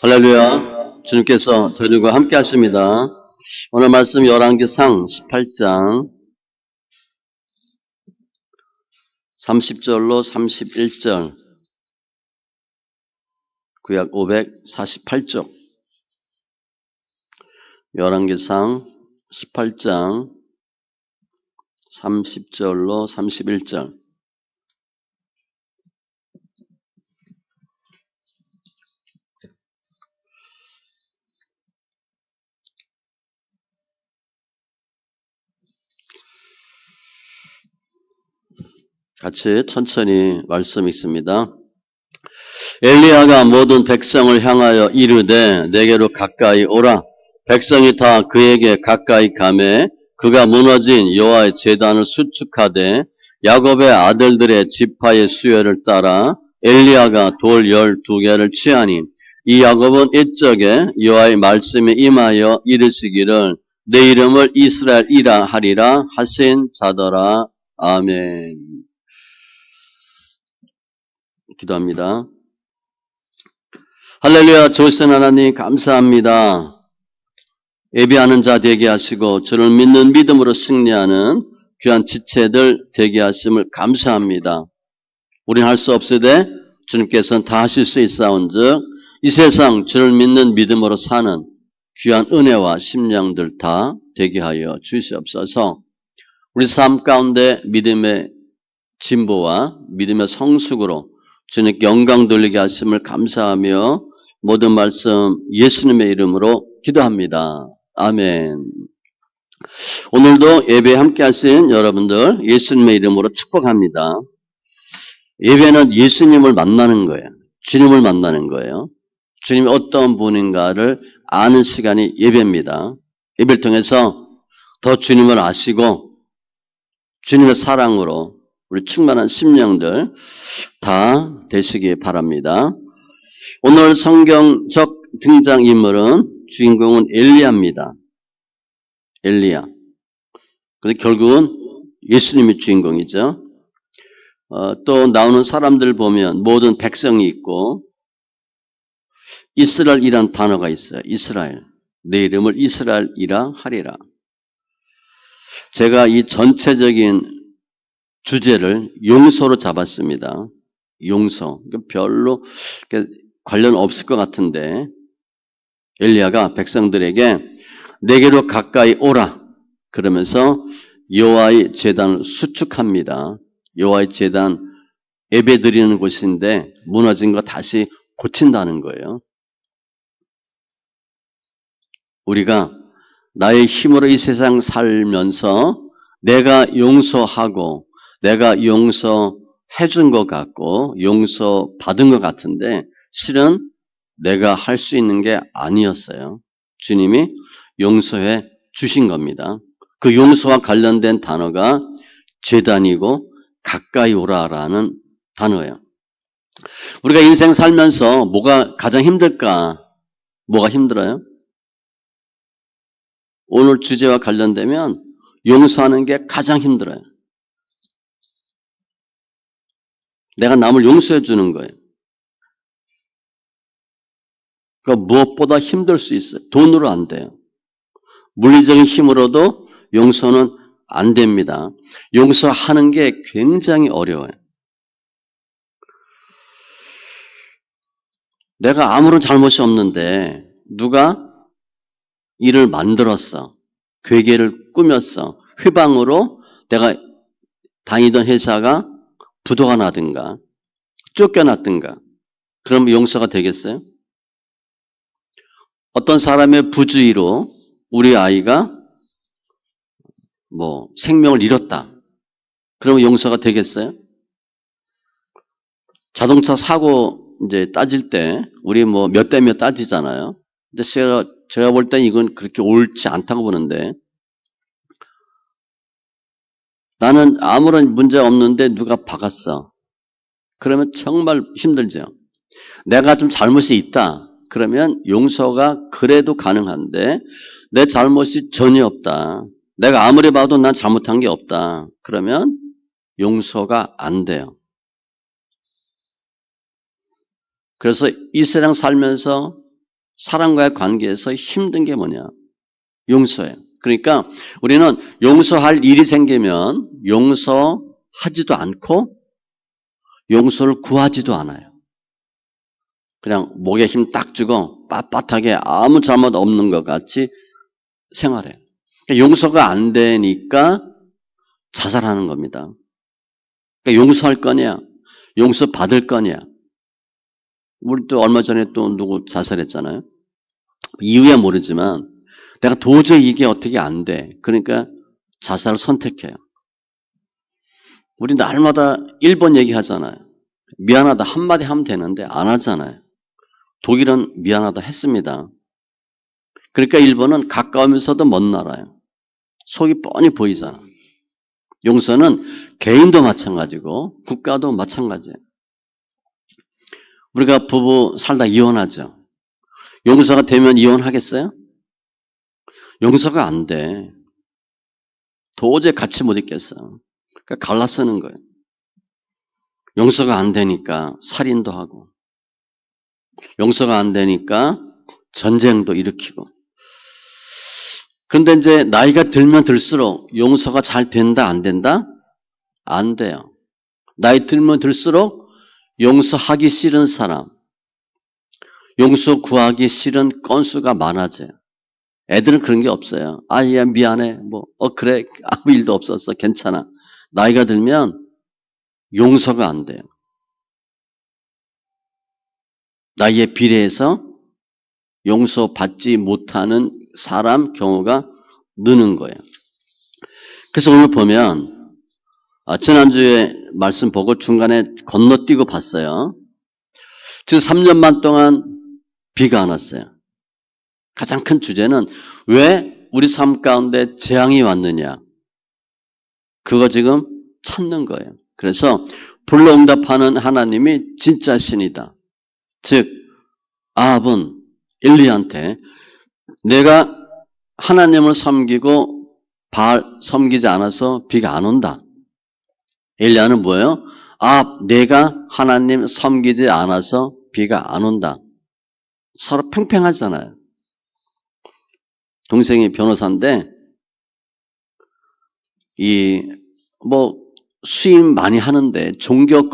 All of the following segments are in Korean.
할렐루야. 주님께서 저희들과 함께 하십니다. 오늘 말씀 열왕기상 18장 30절로 31절, 구약 548쪽. 열왕기상 18장 30절로 31절. 같이 천천히 말씀 읽습니다. 엘리야가 모든 백성을 향하여 이르되 내게로 가까이 오라. 백성이 다 그에게 가까이 가매 그가 무너진 여호와의 제단을 수축하되 야곱의 아들들의 지파의 수요를 따라 엘리야가 돌 12개를 취하니 이 야곱은 이적에 여호와의 말씀에 임하여 이르시기를 내 이름을 이스라엘이라 하리라 하신 자더라. 아멘. 기도합니다. 할렐루야. 좋으신 하나님 감사합니다. 예배하는 자 되게 하시고 주를 믿는 믿음으로 승리하는 귀한 지체들 되게 하심을 감사합니다. 우리는 할 수 없으되 주님께서는 다 하실 수 있사온즉 이 세상 주를 믿는 믿음으로 사는 귀한 은혜와 심령들 다 되게 하여 주시옵소서. 우리 삶 가운데 믿음의 진보와 믿음의 성숙으로 주님께 영광 돌리게 하심을 감사하며 모든 말씀 예수님의 이름으로 기도합니다. 아멘. 오늘도 예배에 함께 하신 여러분들 예수님의 이름으로 축복합니다. 예배는 예수님을 만나는 거예요. 주님을 만나는 거예요. 주님이 어떤 분인가를 아는 시간이 예배입니다. 예배를 통해서 더 주님을 아시고 주님의 사랑으로 우리 충만한 심령들 다 되시기 바랍니다. 오늘 성경적 등장인물은 주인공은 엘리야입니다. 엘리야. 근데 결국은 예수님이 주인공이죠. 또 나오는 사람들 보면 모든 백성이 있고 이스라엘이란 단어가 있어요. 이스라엘. 내 이름을 이스라엘이라 하리라. 제가 이 전체적인 주제를 용서로 잡았습니다. 용서. 별로 관련 없을 것 같은데 엘리야가 백성들에게 내게로 가까이 오라 그러면서 여호와의 제단을 수축합니다. 여호와의 제단 예배 드리는 곳인데 무너진 거 다시 고친다는 거예요. 우리가 나의 힘으로 이 세상 살면서 내가 용서하고 내가 용서해 준 것 같고 용서받은 것 같은데 실은 내가 할 수 있는 게 아니었어요. 주님이 용서해 주신 겁니다. 그 용서와 관련된 단어가 제단이고 가까이 오라라는 단어예요. 우리가 인생 살면서 뭐가 가장 힘들까? 뭐가 힘들어요? 오늘 주제와 관련되면 용서하는 게 가장 힘들어요. 내가 남을 용서해 주는 거예요. 그러니까 무엇보다 힘들 수 있어요. 돈으로 안 돼요. 물리적인 힘으로도 용서는 안 됩니다. 용서하는 게 굉장히 어려워요. 내가 아무런 잘못이 없는데 누가 일을 만들었어. 괴계를 꾸몄어. 회방으로 내가 다니던 회사가 부도가 나든가 쫓겨났든가 그러면 용서가 되겠어요? 어떤 사람의 부주의로 우리 아이가 생명을 잃었다. 그러면 용서가 되겠어요? 자동차 사고 이제 따질 때 우리 몇 대 몇 따지잖아요. 근데 제가 볼 땐 이건 그렇게 옳지 않다고 보는데 나는 아무런 문제 없는데 누가 박았어. 그러면 정말 힘들죠. 내가 좀 잘못이 있다. 그러면 용서가 그래도 가능한데 내 잘못이 전혀 없다. 내가 아무리 봐도 난 잘못한 게 없다. 그러면 용서가 안 돼요. 그래서 이 세상 살면서 사람과의 관계에서 힘든 게 뭐냐? 용서예요. 그러니까 우리는 용서할 일이 생기면 용서하지도 않고 용서를 구하지도 않아요. 그냥 목에 힘 딱 주고 빳빳하게 아무 잘못 없는 것 같이 생활해요. 그러니까 용서가 안 되니까 자살하는 겁니다. 그러니까 용서할 거냐? 용서 받을 거냐? 우리 또 얼마 전에 또 누구 자살했잖아요. 이유야 모르지만 내가 도저히 이게 어떻게 안 돼. 그러니까 자살을 선택해요. 우리 날마다 1번 얘기하잖아요. 미안하다 한마디 하면 되는데 안 하잖아요. 독일은 미안하다 했습니다. 그러니까 일본은 가까우면서도 먼 나라예요. 속이 뻔히 보이잖아. 용서는 개인도 마찬가지고 국가도 마찬가지예요. 우리가 부부 살다 이혼하죠. 용서가 되면 이혼하겠어요? 용서가 안 돼. 도저히 같이 못 있겠어. 그러니까 갈라서는 거예요. 용서가 안 되니까 살인도 하고 용서가 안 되니까 전쟁도 일으키고. 그런데 이제 나이가 들면 들수록 용서가 잘 된다 안 된다? 안 돼요. 나이 들면 들수록 용서하기 싫은 사람, 용서 구하기 싫은 건수가 많아져요. 애들은 그런 게 없어요. 아, 야, 미안해. 그래. 아무 일도 없었어. 괜찮아. 나이가 들면 용서가 안 돼요. 나이에 비례해서 용서받지 못하는 사람 경우가 느는 거예요. 그래서 오늘 보면 지난주에 말씀 보고 중간에 건너뛰고 봤어요. 지금 3년 반 동안 비가 안 왔어요. 가장 큰 주제는 왜 우리 삶 가운데 재앙이 왔느냐. 그거 지금 찾는 거예요. 그래서 불러응답하는 하나님이 진짜 신이다. 즉 아합은 엘리야한테 내가 하나님을 섬기고 바알 섬기지 않아서 비가 안 온다. 엘리야는 뭐예요? 내가 하나님 섬기지 않아서 비가 안 온다. 서로 팽팽하잖아요. 동생이 변호사인데 수임 많이 하는데 종교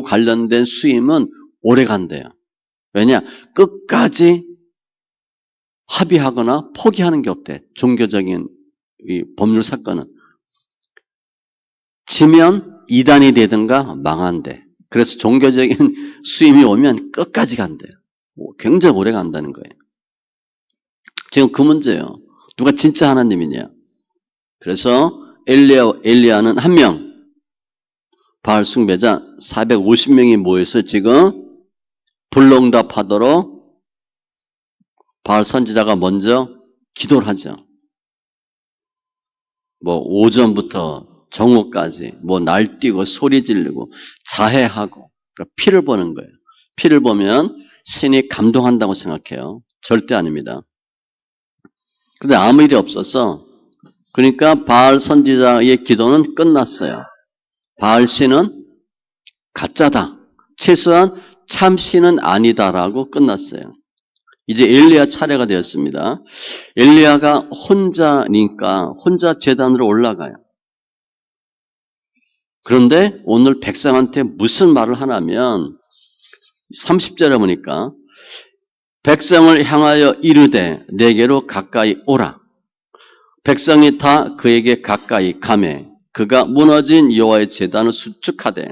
관련된 수임은 오래 간대요. 왜냐? 끝까지 합의하거나 포기하는 게 없대. 종교적인 이 법률 사건은. 지면 이단이 되든가 망한대. 그래서 종교적인 수임이 오면 끝까지 간대요. 굉장히 오래 간다는 거예요. 지금 그 문제예요. 누가 진짜 하나님이냐. 그래서 엘리야는 한 명, 바알 숭배자 450명이 모여서 지금 불응답하도록 바알 선지자가 먼저 기도를 하죠. 오전부터 정오까지 날뛰고 소리 지르고 자해하고 그러니까 피를 보는 거예요. 피를 보면 신이 감동한다고 생각해요. 절대 아닙니다. 그런데 아무 일이 없어서 그러니까 바알 선지자의 기도는 끝났어요. 바알 신은 가짜다. 최소한 참 신은 아니다라고 끝났어요. 이제 엘리야 차례가 되었습니다. 엘리야가 혼자니까 혼자 제단으로 올라가요. 그런데 오늘 백성한테 무슨 말을 하냐면 30절에 보니까 백성을 향하여 이르되 내게로 가까이 오라. 백성이 다 그에게 가까이 가매 그가 무너진 여호와의 제단을 수축하되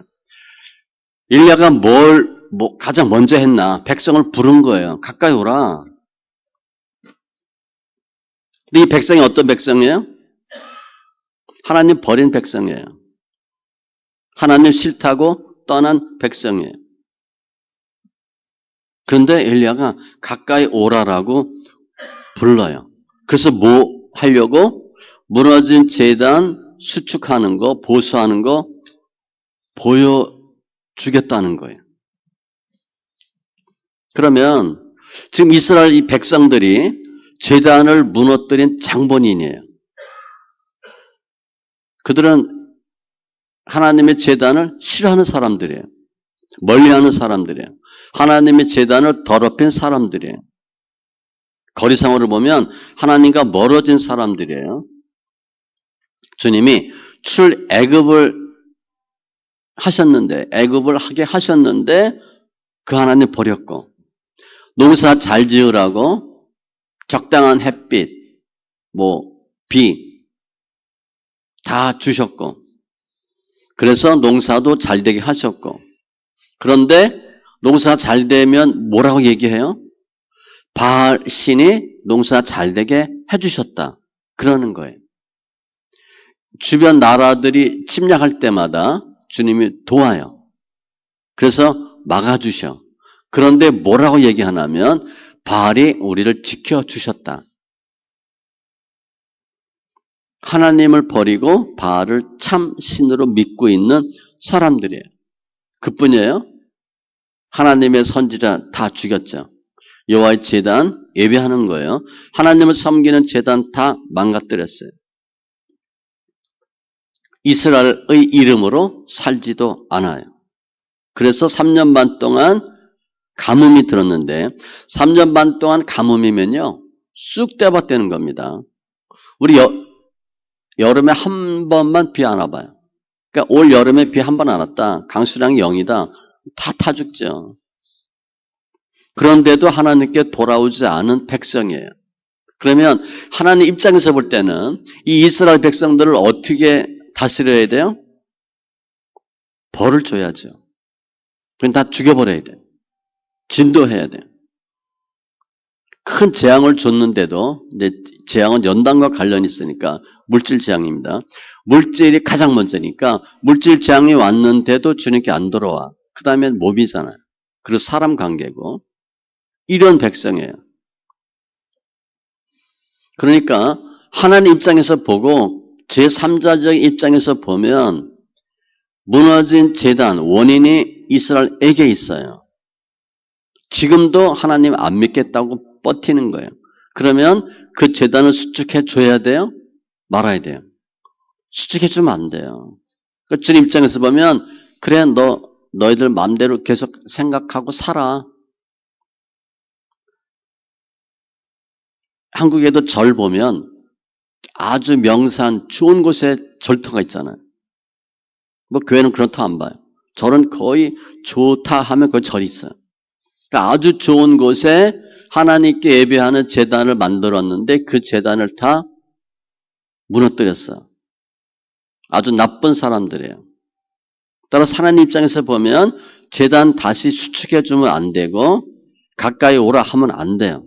엘리야가 가장 먼저 했나? 백성을 부른 거예요. 가까이 오라. 근데 이 백성이 어떤 백성이에요? 하나님 버린 백성이에요. 하나님 싫다고 떠난 백성이에요. 그런데 엘리야가 가까이 오라라고 불러요. 그래서 뭐 하려고? 무너진 제단 수축하는 거, 보수하는 거 보여주겠다는 거예요. 그러면 지금 이스라엘 이 백성들이 제단을 무너뜨린 장본인이에요. 그들은 하나님의 제단을 싫어하는 사람들이에요. 멀리하는 사람들이에요. 하나님의 제단을 더럽힌 사람들이에요. 거리상으로 보면 하나님과 멀어진 사람들이에요. 주님이 출애굽을 하셨는데, 애굽을 하게 하셨는데 그 하나님 버렸고, 농사 잘 지으라고 적당한 햇빛, 비 다 주셨고, 그래서 농사도 잘 되게 하셨고, 그런데 농사 잘 되면 뭐라고 얘기해요? 바알 신이 농사 잘 되게 해주셨다. 그러는 거예요. 주변 나라들이 침략할 때마다 주님이 도와요. 그래서 막아주셔. 그런데 뭐라고 얘기하냐면 바알이 우리를 지켜주셨다. 하나님을 버리고 바알을 참 신으로 믿고 있는 사람들이에요. 그뿐이에요. 하나님의 선지자 다 죽였죠. 여호와의 제단 예배하는 거예요. 하나님을 섬기는 제단 다 망가뜨렸어요. 이스라엘의 이름으로 살지도 않아요. 그래서 3년 반 동안 가뭄이 들었는데 3년 반 동안 가뭄이면요. 쑥 떼밭되는 겁니다. 우리 여름에 한 번만 비 안 와봐요. 그러니까 올 여름에 비 한 번 안 왔다. 강수량이 0이다. 다 타 죽죠. 그런데도 하나님께 돌아오지 않은 백성이에요. 그러면 하나님 입장에서 볼 때는 이 이스라엘 백성들을 어떻게 다스려야 돼요? 벌을 줘야죠. 그건 다 죽여버려야 돼요. 진도해야 돼요. 큰 재앙을 줬는데도 이제 재앙은 연단과 관련이 있으니까 물질 재앙입니다. 물질이 가장 먼저니까 물질 재앙이 왔는데도 주님께 안 돌아와. 그 다음에 몸이잖아요. 그리고 사람 관계고 이런 백성이에요. 그러니까 하나님 입장에서 보고 제3자적 입장에서 보면 무너진 제단 원인이 이스라엘에게 있어요. 지금도 하나님 안 믿겠다고 버티는 거예요. 그러면 그 제단을 수축해 줘야 돼요? 말아야 돼요? 수축해 주면 안 돼요. 그러니까 주님 입장에서 보면 그래 너희들 마음대로 계속 생각하고 살아. 한국에도 절 보면 아주 명산 좋은 곳에 절터가 있잖아요. 뭐 교회는 그렇다 안 봐요. 절은 거의 좋다 하면 그 절이 있어요. 그러니까 아주 좋은 곳에 하나님께 예배하는 제단을 만들었는데 그 제단을 다 무너뜨렸어요. 아주 나쁜 사람들이에요. 따라서 하나님 입장에서 보면 제단 다시 수축해 주면 안 되고 가까이 오라 하면 안 돼요.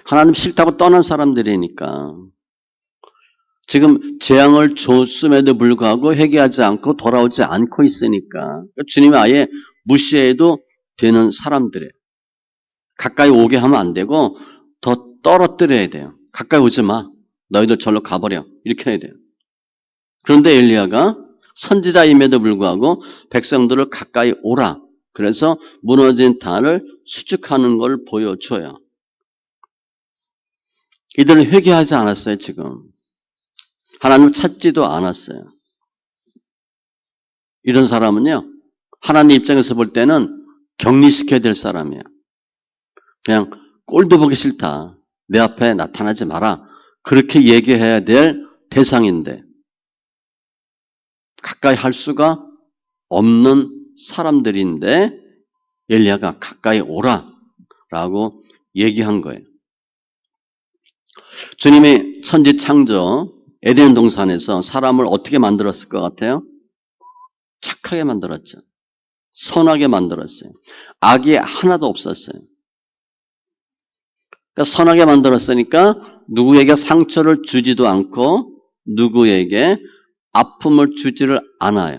하나님 싫다고 떠난 사람들이니까. 지금 재앙을 줬음에도 불구하고 회개하지 않고 돌아오지 않고 있으니까 주님이 아예 무시해도 되는 사람들이에요. 가까이 오게 하면 안 되고 더 떨어뜨려야 돼요. 가까이 오지 마. 너희들 절로 가버려. 이렇게 해야 돼요. 그런데 엘리야가 선지자임에도 불구하고 백성들을 가까이 오라. 그래서 무너진 단을 수축하는 걸 보여줘요. 이들은 회개하지 않았어요, 지금. 하나님을 찾지도 않았어요. 이런 사람은요, 하나님 입장에서 볼 때는 격리시켜야 될 사람이에요. 그냥 꼴도 보기 싫다. 내 앞에 나타나지 마라. 그렇게 얘기해야 될 대상인데 가까이 할 수가 없는 사람들인데 엘리야가 가까이 오라라고 얘기한 거예요. 주님이 천지 창조 에덴 동산에서 사람을 어떻게 만들었을 것 같아요? 착하게 만들었죠. 선하게 만들었어요. 악이 하나도 없었어요. 그러니까 선하게 만들었으니까 누구에게 상처를 주지도 않고 누구에게 아픔을 주지를 않아요.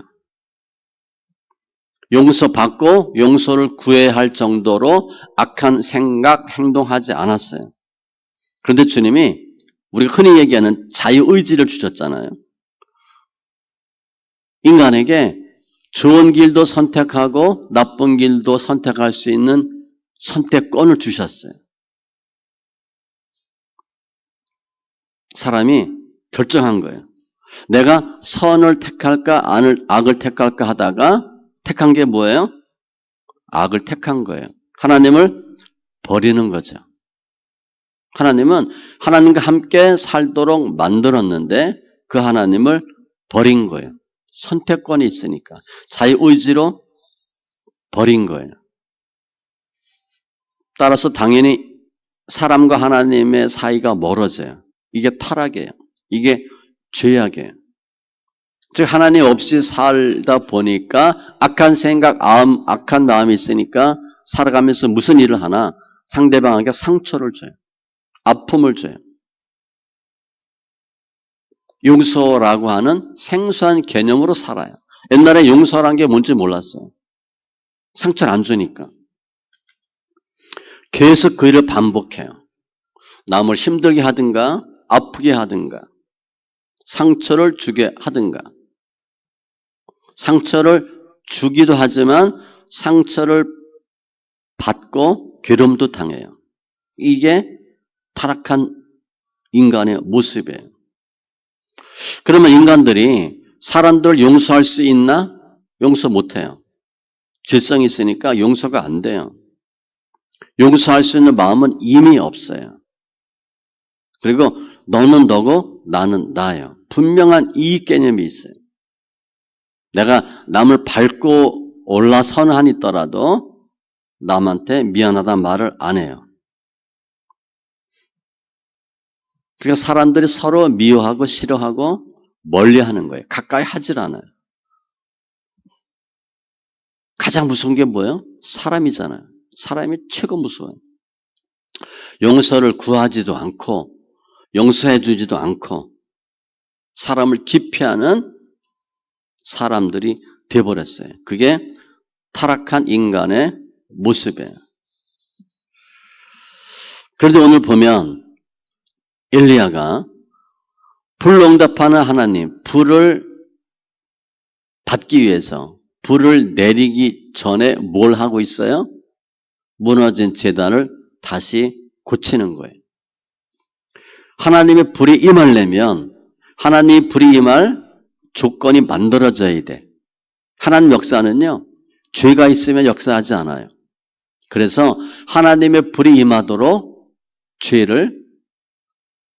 용서받고 용서를 구해야 할 정도로 악한 생각, 행동하지 않았어요. 그런데 주님이 우리가 흔히 얘기하는 자유의지를 주셨잖아요. 인간에게 좋은 길도 선택하고 나쁜 길도 선택할 수 있는 선택권을 주셨어요. 사람이 결정한 거예요. 내가 선을 택할까 악을 택할까 하다가 택한 게 뭐예요? 악을 택한 거예요. 하나님을 버리는 거죠. 하나님은 하나님과 함께 살도록 만들었는데 그 하나님을 버린 거예요. 선택권이 있으니까. 자유의지로 버린 거예요. 따라서 당연히 사람과 하나님의 사이가 멀어져요. 이게 타락이에요. 이게 죄악이에요. 즉 하나님 없이 살다 보니까 악한 생각, 악한 마음이 있으니까 살아가면서 무슨 일을 하나 상대방에게 상처를 줘요. 아픔을 줘요. 용서라고 하는 생소한 개념으로 살아요. 옛날에 용서라는 게 뭔지 몰랐어요. 상처를 안 주니까. 계속 그 일을 반복해요. 남을 힘들게 하든가 아프게 하든가 상처를 주게 하든가 상처를 주기도 하지만 상처를 받고 괴로움도 당해요. 이게 타락한 인간의 모습이에요. 그러면 인간들이 사람들을 용서할 수 있나? 용서 못해요. 죄성이 있으니까 용서가 안 돼요. 용서할 수 있는 마음은 이미 없어요. 그리고 너는 너고 나는 나예요. 분명한 이익 개념이 있어요. 내가 남을 밟고 올라서는 한 있더라도 남한테 미안하다는 말을 안 해요. 그러니까 사람들이 서로 미워하고 싫어하고 멀리하는 거예요. 가까이 하질 않아요. 가장 무서운 게 뭐예요? 사람이잖아요. 사람이 최고 무서워요. 용서를 구하지도 않고 용서해 주지도 않고 사람을 기피하는 사람들이 되어버렸어요. 그게 타락한 인간의 모습이에요. 그런데 오늘 보면 엘리야가 불응답하는 하나님, 불을 받기 위해서 불을 내리기 전에 뭘 하고 있어요? 무너진 제단을 다시 고치는 거예요. 하나님의 불이 임하려면 하나님의 불이 임할 조건이 만들어져야 돼. 하나님 역사는요, 죄가 있으면 역사하지 않아요. 그래서 하나님의 불이 임하도록 죄를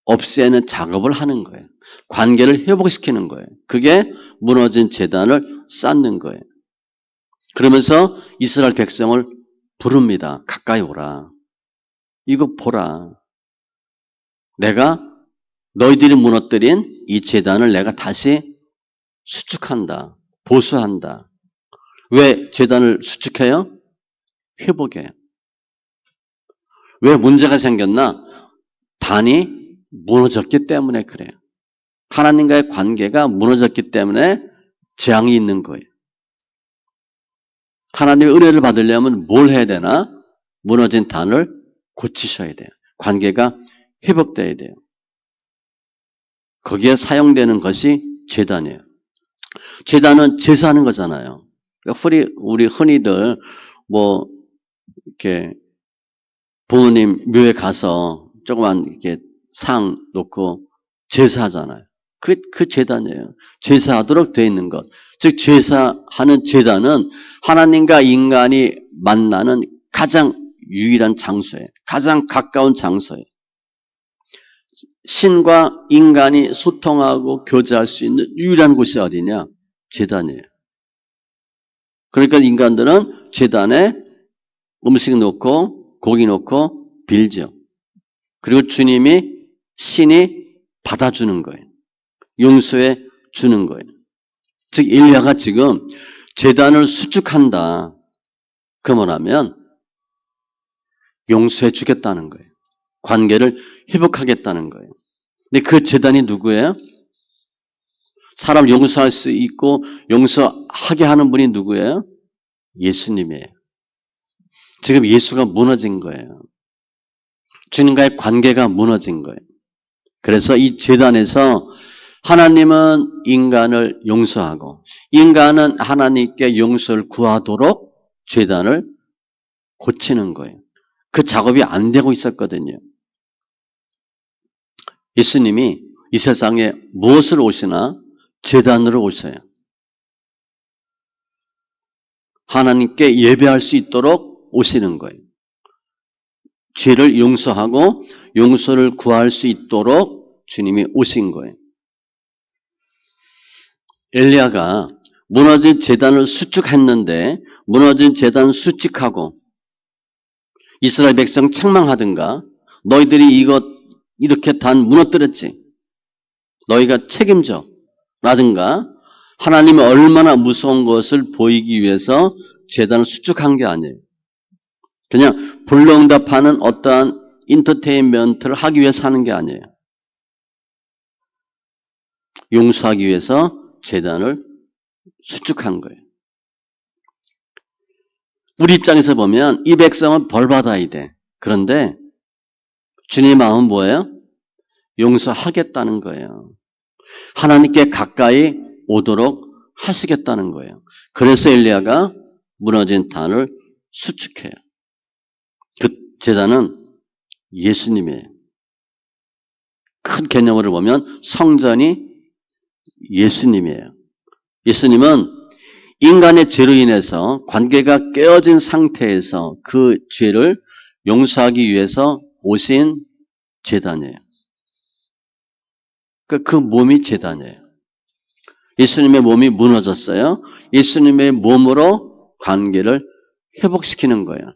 없애는 작업을 하는 거예요. 관계를 회복시키는 거예요. 그게 무너진 제단을 쌓는 거예요. 그러면서 이스라엘 백성을 부릅니다. 가까이 오라. 이거 보라. 내가 너희들이 무너뜨린 이 제단을 내가 다시 수축한다. 보수한다. 왜 제단을 수축해요? 회복해요. 왜 문제가 생겼나? 단이 무너졌기 때문에 그래요. 하나님과의 관계가 무너졌기 때문에 재앙이 있는 거예요. 하나님의 은혜를 받으려면 뭘 해야 되나? 무너진 단을 고치셔야 돼요. 관계가 회복돼야 돼요. 거기에 사용되는 것이 제단이에요. 제단은 제사하는 거잖아요. 우리 흔히들 이렇게 부모님 묘에 가서 조그만 이렇게 상 놓고 제사하잖아요. 그 제단이에요. 제사하도록 되어 있는 것. 즉 제사하는 제단은 하나님과 인간이 만나는 가장 유일한 장소예요. 가장 가까운 장소예요. 신과 인간이 소통하고 교제할 수 있는 유일한 곳이 어디냐? 제단이에요. 그러니까 인간들은 제단에 음식 놓고 고기 놓고 빌죠. 그리고 신이 받아주는 거예요. 용서해 주는 거예요. 즉 엘리야가 지금 제단을 수축한다. 그 뭐냐면 용서해 주겠다는 거예요. 관계를 회복하겠다는 거예요. 근데 그 제단이 누구예요? 사람 용서할 수 있고 용서하게 하는 분이 누구예요? 예수님이에요. 지금 예수가 무너진 거예요. 주님과의 관계가 무너진 거예요. 그래서 이 제단에서 하나님은 인간을 용서하고 인간은 하나님께 용서를 구하도록 제단을 고치는 거예요. 그 작업이 안 되고 있었거든요. 예수님이 이 세상에 무엇을 오시나? 제단으로 오셔요. 하나님께 예배할 수 있도록 오시는 거예요. 죄를 용서하고 용서를 구할 수 있도록 주님이 오신 거예요. 엘리야가 무너진 제단을 수축했는데 무너진 제단을 수축하고 이스라엘 백성 책망하든가 너희들이 이것 이렇게 단 무너뜨렸지. 너희가 책임져. 라든가 하나님이 얼마나 무서운 것을 보이기 위해서 제단을 수축한 게 아니에요. 그냥 불응답하는 어떠한 인터테인먼트를 하기 위해서 하는 게 아니에요. 용서하기 위해서 제단을 수축한 거예요. 우리 입장에서 보면 이 백성은 벌받아야 돼. 그런데 주님의 마음은 뭐예요? 용서하겠다는 거예요. 하나님께 가까이 오도록 하시겠다는 거예요. 그래서 엘리야가 무너진 단을 수축해요. 그 제단은 예수님이에요. 큰 개념으로 보면 성전이 예수님이에요. 예수님은 인간의 죄로 인해서 관계가 깨어진 상태에서 그 죄를 용서하기 위해서 오신 제단이에요. 그 몸이 제단이에요. 예수님의 몸이 무너졌어요. 예수님의 몸으로 관계를 회복시키는 거예요.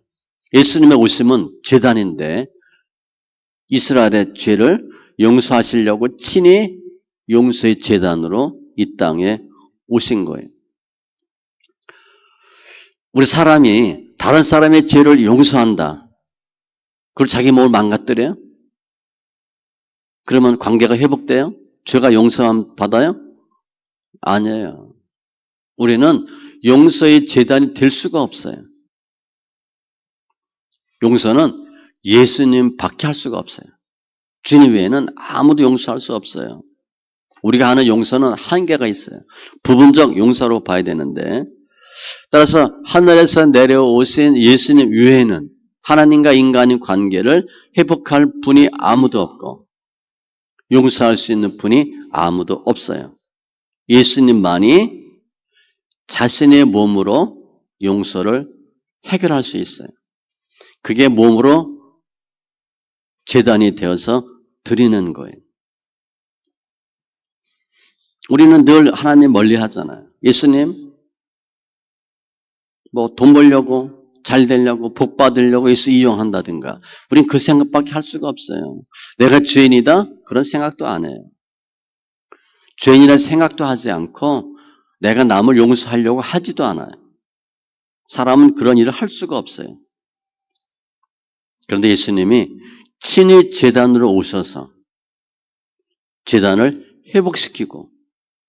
예수님의 오심은 제단인데 이스라엘의 죄를 용서하시려고 친히 용서의 제단으로 이 땅에 오신 거예요. 우리 사람이 다른 사람의 죄를 용서한다. 그걸 자기 몸을 망가뜨려요? 그러면 관계가 회복돼요? 죄가 용서함 받아요? 아니에요. 우리는 용서의 제단이 될 수가 없어요. 용서는 예수님 밖에 할 수가 없어요. 주님 외에는 아무도 용서할 수 없어요. 우리가 하는 용서는 한계가 있어요. 부분적 용서로 봐야 되는데 따라서 하늘에서 내려오신 예수님 외에는 하나님과 인간의 관계를 회복할 분이 아무도 없고 용서할 수 있는 분이 아무도 없어요. 예수님만이 자신의 몸으로 용서를 해결할 수 있어요. 그게 몸으로 제단이 되어서 드리는 거예요. 우리는 늘 하나님 멀리 하잖아요. 예수님, 뭐 돈 벌려고, 잘 되려고, 복 받으려고 예수 이용한다든가. 우린 그 생각밖에 할 수가 없어요. 내가 죄인이다? 그런 생각도 안 해요. 죄인이라는 생각도 하지 않고 내가 남을 용서하려고 하지도 않아요. 사람은 그런 일을 할 수가 없어요. 그런데 예수님이 친히 제단으로 오셔서 제단을 회복시키고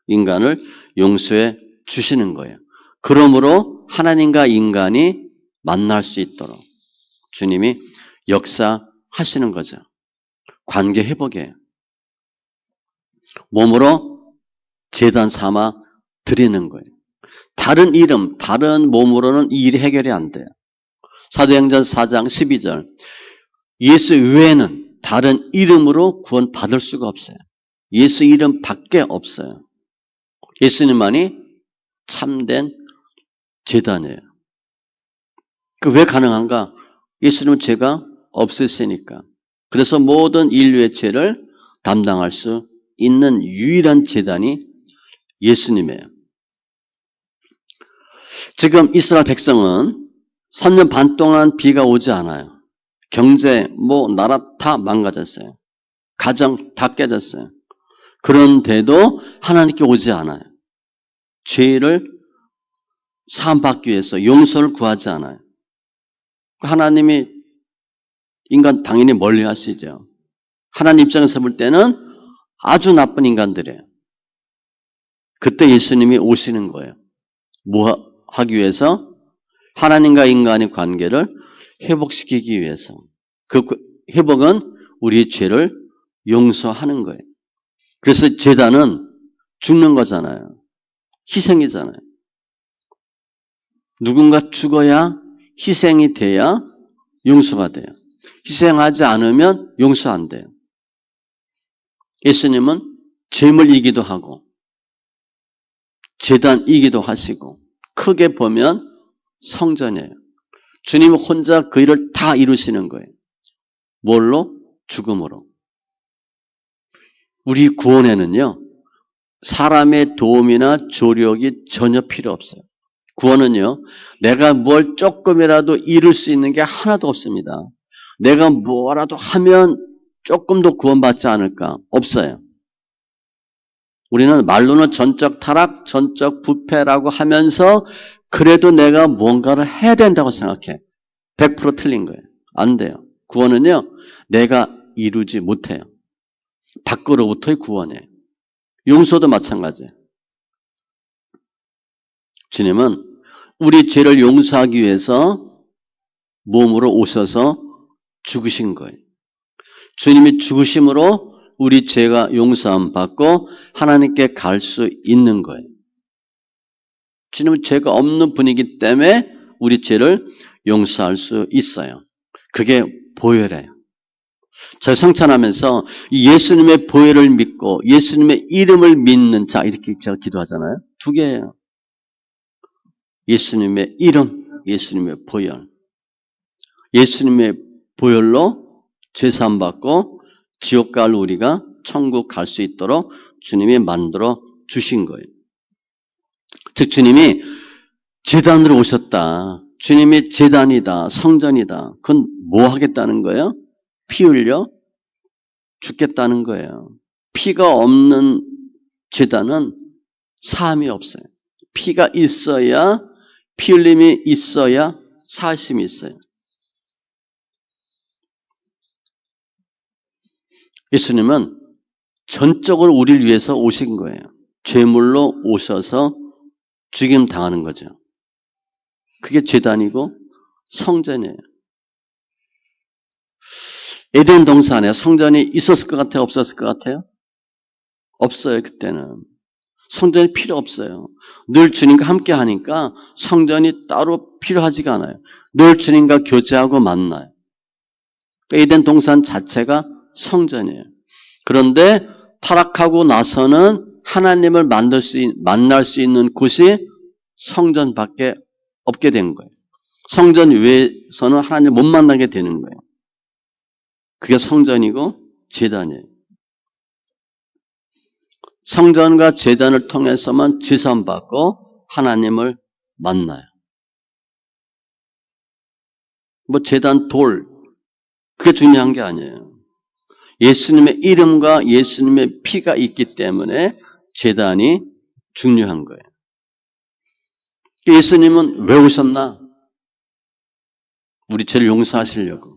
인간을 용서해 주시는 거예요. 그러므로 하나님과 인간이 만날 수 있도록 주님이 역사하시는 거죠. 관계 회복이에요. 몸으로 제단 삼아 드리는 거예요. 다른 이름, 다른 몸으로는 이 일이 해결이 안 돼요. 사도행전 4장 12절 예수 외에는 다른 이름으로 구원 받을 수가 없어요. 예수 이름 밖에 없어요. 예수님만이 참된 제단이에요. 그 왜 가능한가? 예수님은 죄가 없으시니까. 그래서 모든 인류의 죄를 담당할 수 있는 유일한 제단이 예수님이에요. 지금 이스라엘 백성은 3년 반 동안 비가 오지 않아요. 경제, 나라 다 망가졌어요. 가정 다 깨졌어요. 그런데도 하나님께 오지 않아요. 죄를 사함받기 위해서 용서를 구하지 않아요. 하나님이 인간 당연히 멀리 하시죠. 하나님 입장에서 볼 때는 아주 나쁜 인간들이에요. 그때 예수님이 오시는 거예요. 뭐 하기 위해서? 하나님과 인간의 관계를 회복시키기 위해서. 그 회복은 우리의 죄를 용서하는 거예요. 그래서 제단은 죽는 거잖아요. 희생이잖아요. 누군가 죽어야 희생이 돼야 용서가 돼요. 희생하지 않으면 용서 안 돼요. 예수님은 죄물이기도 하고 제단이기도 하시고 크게 보면 성전이에요. 주님 혼자 그 일을 다 이루시는 거예요. 뭘로? 죽음으로. 우리 구원에는요, 사람의 도움이나 조력이 전혀 필요 없어요. 구원은요, 내가 뭘 조금이라도 이룰 수 있는 게 하나도 없습니다. 내가 뭐라도 하면 조금 더 구원받지 않을까? 없어요. 우리는 말로는 전적 타락, 전적 부패라고 하면서 그래도 내가 뭔가를 해야 된다고 생각해. 100% 틀린 거예요. 안 돼요. 구원은요, 내가 이루지 못해요. 밖으로부터의 구원이에요. 용서도 마찬가지예요. 주님은 우리 죄를 용서하기 위해서 몸으로 오셔서 죽으신 거예요. 주님이 죽으심으로 우리 죄가 용서함 받고 하나님께 갈 수 있는 거예요. 주님은 죄가 없는 분이기 때문에 우리 죄를 용서할 수 있어요. 그게 보혈이에요. 저 성찬하면서 예수님의 보혈을 믿고 예수님의 이름을 믿는 자 이렇게 제가 기도하잖아요. 두 개예요. 예수님의 이름, 예수님의 보혈. 예수님의 보혈로 죄사함 받고 지옥 갈 우리가 천국 갈 수 있도록 주님이 만들어 주신 거예요. 즉 주님이 제단으로 오셨다. 주님이 제단이다. 성전이다. 그건 뭐 하겠다는 거예요? 피 흘려 죽겠다는 거예요. 피가 없는 제단은 사함이 없어요. 피가 있어야 피 흘림이 있어야 사심이 있어요. 예수님은 전적으로 우리를 위해서 오신 거예요. 죄물로 오셔서 죽임 당하는 거죠. 그게 제단이고 성전이에요. 에덴 동산에 성전이 있었을 것 같아요? 없었을 것 같아요? 없어요. 그때는. 성전이 필요 없어요. 늘 주님과 함께 하니까 성전이 따로 필요하지가 않아요. 늘 주님과 교제하고 만나요. 에덴 동산 자체가 성전이에요. 그런데 타락하고 나서는 하나님을 만날 수 있는 곳이 성전밖에 없게 된 거예요. 성전 외에서는 하나님을 못 만나게 되는 거예요. 그게 성전이고 제단이에요. 성전과 제단을 통해서만 지선 받고 하나님을 만나요. 뭐 제단 돌 그게 중요한 게 아니에요. 예수님의 이름과 예수님의 피가 있기 때문에 제단이 중요한 거예요. 예수님은 왜 오셨나? 우리 죄를 용서하시려고.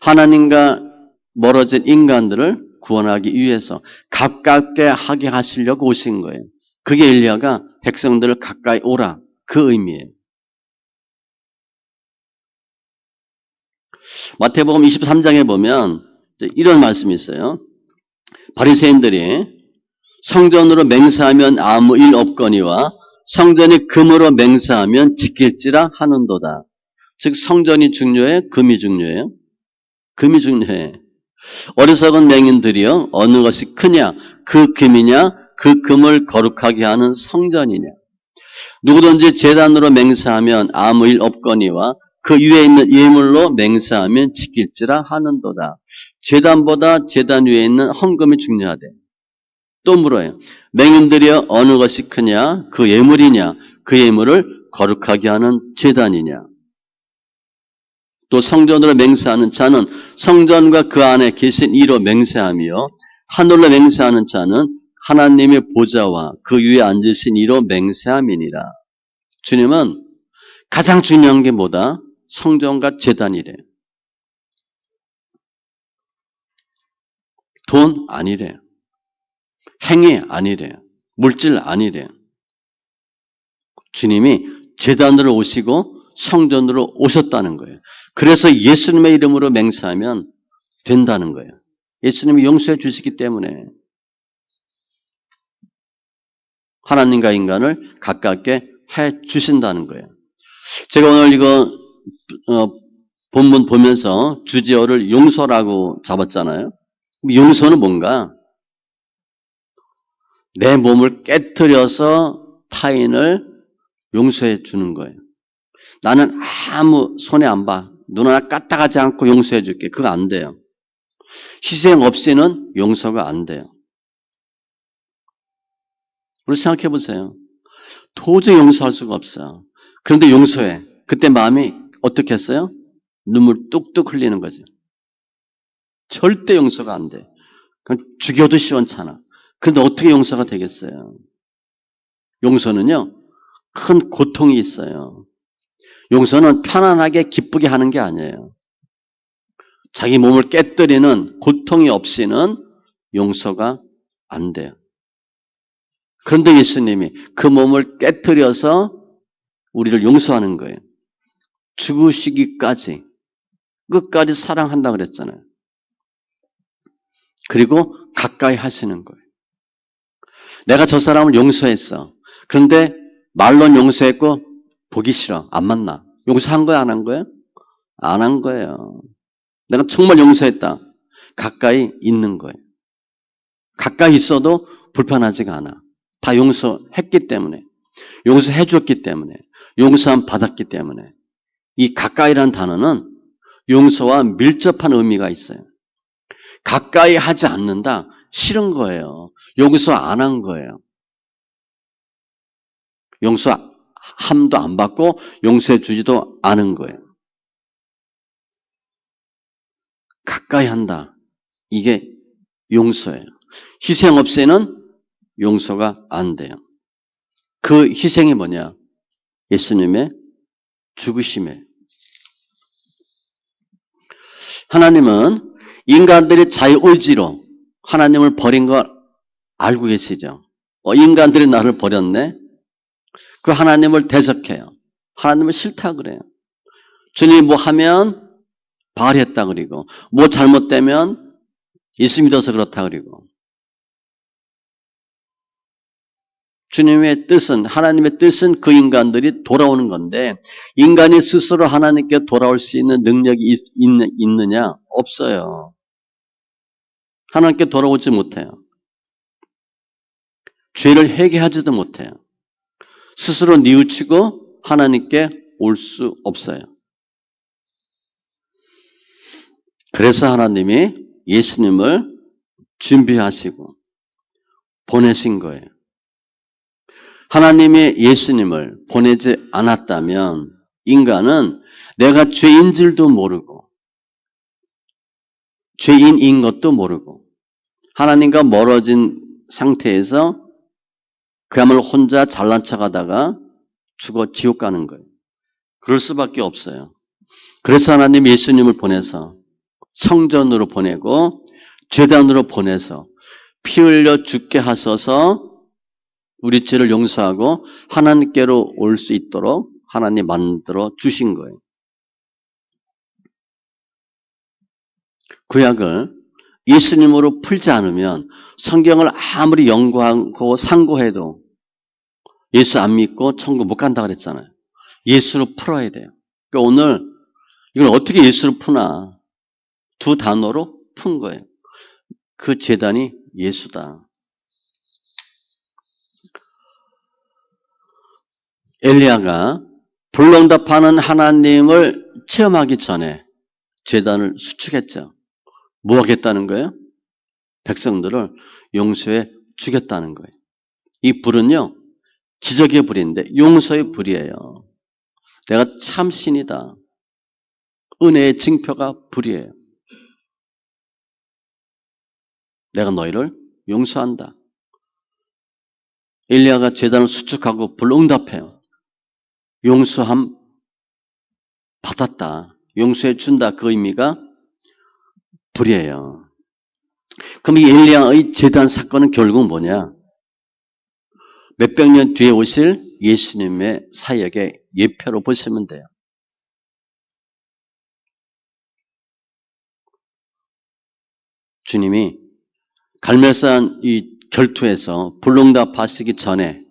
하나님과 멀어진 인간들을 구원하기 위해서 가깝게 하게 하시려고 오신 거예요. 그게 엘리야가 백성들을 가까이 오라. 그 의미예요. 마태복음 23장에 보면 이런 말씀이 있어요. 바리새인들이 성전으로 맹세하면 아무 일 없거니와 성전이 금으로 맹세하면 지킬지라 하는도다. 즉 성전이 중요해? 금이 중요해요? 금이 중요해. 어리석은 맹인들이여 어느 것이 크냐? 그 금이냐? 그 금을 거룩하게 하는 성전이냐? 누구든지 제단으로 맹세하면 아무 일 없거니와 그 위에 있는 예물로 맹세하면 지킬지라 하는도다. 제단보다 제단 위에 있는 헌금이 중요하대. 또 물어요. 맹인들이여 어느 것이 크냐? 그 예물이냐? 그 예물을 거룩하게 하는 제단이냐? 또 성전으로 맹세하는 자는 성전과 그 안에 계신 이로 맹세하며 하늘로 맹세하는 자는 하나님의 보좌와 그 위에 앉으신 이로 맹세함이니라. 주님은 가장 중요한 게 뭐다? 성전과 제단이래. 돈 아니래. 행위 아니래. 물질 아니래. 주님이 제단으로 오시고 성전으로 오셨다는 거예요. 그래서 예수님의 이름으로 맹세하면 된다는 거예요. 예수님이 용서해 주시기 때문에 하나님과 인간을 가깝게 해 주신다는 거예요. 제가 오늘 이거 본문 보면서 주제어를 용서라고 잡았잖아요. 용서는 뭔가? 내 몸을 깨뜨려서 타인을 용서해 주는 거예요. 나는 아무 손해 안 봐. 눈 하나 까딱하지 않고 용서해 줄게. 그거 안 돼요. 희생 없이는 용서가 안 돼요. 우리 생각해 보세요. 도저히 용서할 수가 없어요. 그런데 용서해. 그때 마음이 어떻게 했어요? 눈물 뚝뚝 흘리는 거죠. 절대 용서가 안 돼. 그냥 죽여도 시원찮아. 그런데 어떻게 용서가 되겠어요? 용서는요, 큰 고통이 있어요. 용서는 편안하게 기쁘게 하는 게 아니에요. 자기 몸을 깨뜨리는 고통이 없이는 용서가 안 돼요. 그런데 예수님이 그 몸을 깨뜨려서 우리를 용서하는 거예요. 죽으시기까지 끝까지 사랑한다 그랬잖아요. 그리고 가까이 하시는 거예요. 내가 저 사람을 용서했어. 그런데 말로는 용서했고 보기 싫어. 안 만나. 용서한 거야, 안 한 거야? 안 한 거예요. 내가 정말 용서했다. 가까이 있는 거예요. 가까이 있어도 불편하지가 않아. 다 용서했기 때문에. 용서해 줬기 때문에. 용서함 받았기 때문에. 이 가까이란 단어는 용서와 밀접한 의미가 있어요. 가까이 하지 않는다. 싫은 거예요. 용서 안 한 거예요. 용서함도 안 받고 용서해 주지도 않은 거예요. 가까이 한다. 이게 용서예요. 희생 없이는 용서가 안 돼요. 그 희생이 뭐냐? 예수님의 죽으심에. 하나님은 인간들이 자유의지로 하나님을 버린 걸 알고 계시죠? 인간들이 나를 버렸네? 그 하나님을 대적해요. 하나님은 싫다 그래요. 주님이 뭐 하면 발했다 그리고 뭐 잘못되면 예수 믿어서 그렇다 그리고 주님의 뜻은 하나님의 뜻은 그 인간들이 돌아오는 건데 인간이 스스로 하나님께 돌아올 수 있는 능력이 있느냐? 없어요. 하나님께 돌아오지 못해요. 죄를 회개하지도 못해요. 스스로 뉘우치고 하나님께 올 수 없어요. 그래서 하나님이 예수님을 준비하시고 보내신 거예요. 하나님이 예수님을 보내지 않았다면 인간은 내가 죄인 줄도 모르고 죄인인 것도 모르고 하나님과 멀어진 상태에서 그야말로 혼자 잘난 척하다가 죽어 지옥 가는 거예요. 그럴 수밖에 없어요. 그래서 하나님 예수님을 보내서 성전으로 보내고 제단으로 보내서 피 흘려 죽게 하셔서 우리 죄를 용서하고 하나님께로 올 수 있도록 하나님 만들어 주신 거예요. 구약을 예수님으로 풀지 않으면 성경을 아무리 연구하고 상고해도 예수 안 믿고 천국 못 간다 그랬잖아요. 예수로 풀어야 돼요. 그러니까 오늘 이걸 어떻게 예수로 푸나 두 단어로 푼 거예요. 그 제단이 예수다. 엘리야가 불응답하는 하나님을 체험하기 전에 제단을 수축했죠. 뭐 하겠다는 거예요? 백성들을 용서해 주겠다는 거예요. 이 불은요, 기적의 불인데 용서의 불이에요. 내가 참 신이다. 은혜의 징표가 불이에요. 내가 너희를 용서한다. 엘리야가 제단을 수축하고 불응답해요. 용서함 받았다. 용서해 준다. 그 의미가 불이에요. 그럼 이 엘리야의 제단 사건은 결국 뭐냐? 몇백 년 뒤에 오실 예수님의 사역의 예표로 보시면 돼요. 주님이 갈멜산 이 결투에서 불응답하시기 전에